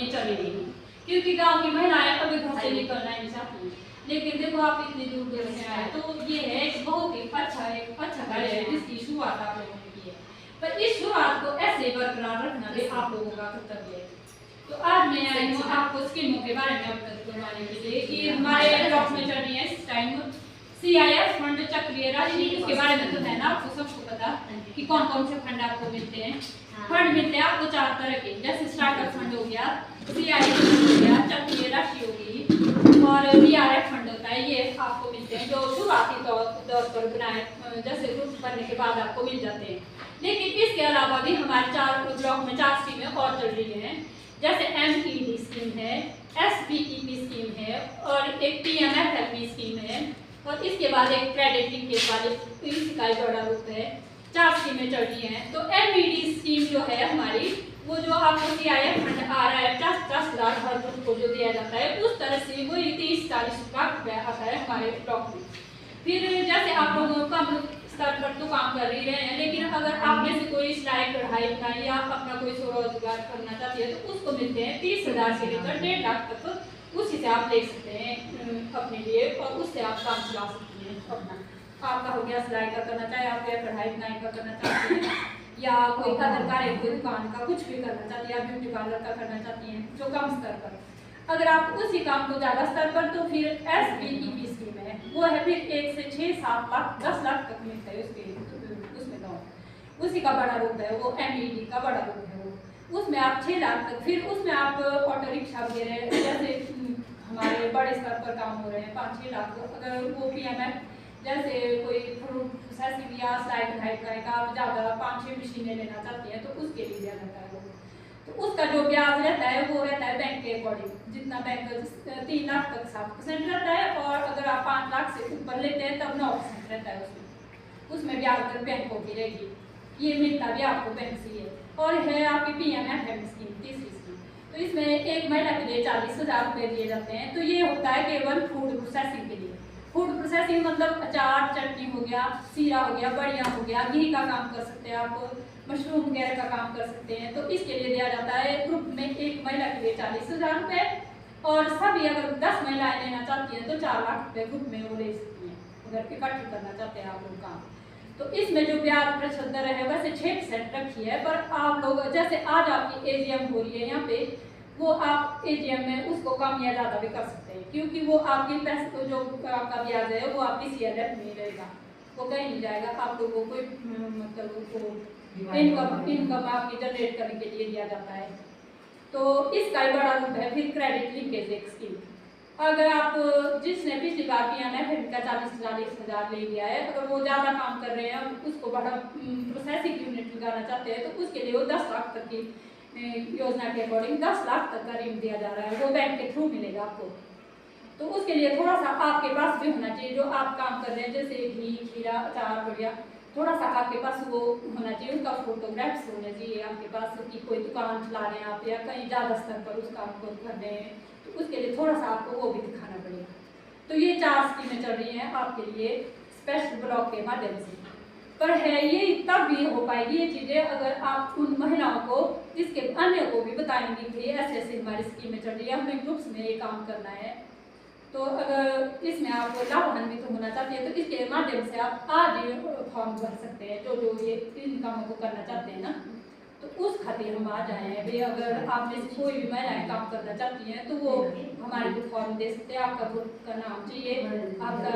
ये चली रही, क्योंकि गांव की महिलाएं कभी घर से निकलना नहीं चाहती। लेकिन देखो आप इतनी दूर दूर से आए, तो ये है एक बहुत ही अच्छा कार्य है जिसकी शुरुआत आप लोगों ने की है। पर इस शुरुआत को ऐसे बरकरार रखना भी आप लोगों का कर्तव्य है। तो आज मैं आई हूँ आपको स्कीमों के बारे में अवगत करवाने के लिए कि हमारे ब्लॉक में चल रही है इस टाइम CIF फंड चक्रीय राजनीति, इसके बारे में तो है ना आपको सबको पता कि कौन कौन से फंड आपको मिलते हैं। फंड मिलते हैं आपको 4 तरह के, जैसे स्टार्टअप फंड हो गया, CIF हो गया, चक्रीय राशि होगी और VRF फंड होता है। ये आपको मिलते हैं जो शुरुआती दौर पर बनाए, जैसे ग्रुप बनने के बाद आपको मिल जाते हैं। लेकिन इसके अलावा भी हमारे 4 ब्लॉक में 4 स्कीमें और चल रही हैं, जैसे MED स्कीम है, SBEP स्कीम है और एक PMFLP स्कीम है और इसके बाद एक क्रेडिट लिंकेज वाली इसका बड़ा रूप है। 4 स्कीमें चल रही हैं। तो MED स्कीम जो है हमारी, वो जो आपको CIF फंड आ रहा है 50 लाख हर ग्रुप को जो दिया जाता है, उस तरह से वो 30-40 लाख रुपया आता है हमारे ब्लॉक में। फिर जैसे आप लोगों कम स्तर पर तो काम कर ही रहे हैं, लेकिन अगर आप में से कोई सिलाई कढ़ाई बुनाई या अपना कोई स्वरोजगार करना चाहती है तो उसको मिलते हैं 30,000 से लेकर 1.5 लाख तक। उसी से आप ले सकते हैं अपने लिए और उससे आप काम चला सकती हैं अपना। आपका हो गया सिलाई का करना चाहे आप, या कढ़ाई बुनाई का करना चाहते हैं, या कोई अदर कार्य, कोई दुकान का कुछ भी करना चाहती है, या ब्यूटी पार्लर का करना चाहती हैं जो कम स्तर पर। अगर आप उसी काम को ज़्यादा स्तर पर, तो फिर SBEP स्कीम है, वो है फिर 1 से 6-7 लाख 10 लाख तक मिलता है उसमें गाँव। उसी का बड़ा रूप है वो, MED का बड़ा रूप है वो। उसमें आप 6 लाख तक, फिर उसमें आप ऑटो रिक्शा वगैरह जैसे हमारे बड़े स्तर पर काम हो रहे हैं 5-6 लाख। अगर वो PMF जैसे कोई फ्रूट प्रोसेसिंग या सिलाई कढ़ाई का आप ज़्यादा 5-6 मशीनें लेना चाहती हैं तो उसके लिए दिया जाता है वो। तो उसका जो ब्याज रहता है वो रहता है बैंक के अकॉर्डिंग, जितना बैंक 3 लाख तक 7% रहता है और अगर आप 5 लाख से ऊपर लेते हैं तब 9% रहता है उसमें ब्याज दर बैंकों की रहेगी। ये मिलता भी आपको बैंक से है। और है आपकी PMFM स्कीम, तीसरी स्कीम। तो इसमें एक महिला के लिए 40,000 रुपये दिए जाते हैं। तो ये होता है केवल फूड प्रोसेसिंग के लिए। फूड प्रोसेसिंग मतलब अचार, चटनी हो गया, सीरा हो गया, बड़ियाँ हो गया, घी का काम कर सकते हैं आप, मशरूम वगैरह का काम कर सकते हैं। तो इसके लिए दिया जाता है ग्रुप में एक महिला के लिए 40,000 रुपये और सभी अगर 10 महिलाएं लेना चाहती हैं तो 4 लाख रुपये ग्रुप में वो ले सकती हैं अगर इकट्ठी करना चाहते हैं आप लोग काम। तो इसमें जो ब्याज प्रतिशत दर है वैसे 6% रखी है, पर आप लोग जैसे आज आपकी AGM हो रही है यहाँ पे, वो आप AGM में उसको कम या ज़्यादा भी कर सकते हैं, क्योंकि वो आपके पैसे को जो आपका ब्याज है वो आपकी CLF में रहेगा, वो कहीं नहीं जाएगा। आप लोगों को मतलब इनकम आपकी जनरेट करने के लिए दिया जाता है। तो इसका ही बड़ा रूप है। फिर क्रेडिट लिंकेज एक स्कीम, अगर आप जिसने पिछली बार PMFM का 40,000 ले लिया है, अगर वो ज़्यादा काम कर रहे हैं उसको बड़ा प्रोसेसिंग यूनिट लगाना चाहते हैं तो उसके लिए वो 10 लाख तक की योजना के अकॉर्डिंग 10 लाख तक का ऋण दिया जा रहा है, वो बैंक के थ्रू मिलेगा आपको। तो उसके लिए थोड़ा सा आपके पास भी होना चाहिए, जो आप काम कर रहे हैं जैसे घी, खीरा, अचार वगैरह, थोड़ा सा आपके पास वो होना चाहिए, उनका फोटोग्राफ्स होना चाहिए आपके पास कि कोई दुकान चला रहे हैं आप या कहीं ज़्यादा स्तर पर उस काम को कर रहे हैं, तो उसके लिए थोड़ा सा आपको वो भी दिखाना पड़ेगा। तो ये 4 स्कीमें चल रही हैं आपके लिए स्पेशल ब्लॉक के माध्यम से। पर है ये तब भी हो पाएगी ये चीज़ें अगर आप उन महिलाओं को, इसके अन्य को भी बताएंगे कि ऐसे ऐसे हमारी स्कीमें चल रही है, हमें ग्रुप्स में ये काम करना है। तो अगर इसमें आप लाभान्वित होना चाहते हैं तो इसके माध्यम से आप आज ही फॉर्म भर सकते हैं, जो ये इन कामों को करना चाहते हैं ना, तो उस खातिर हम आ जाए हैं भाई। अगर आप में से कोई भी महिलाएं काम करना चाहती हैं तो वो हमारे को फॉर्म दे सकते हैं। आपका ग्रुप का नाम चाहिए, आपका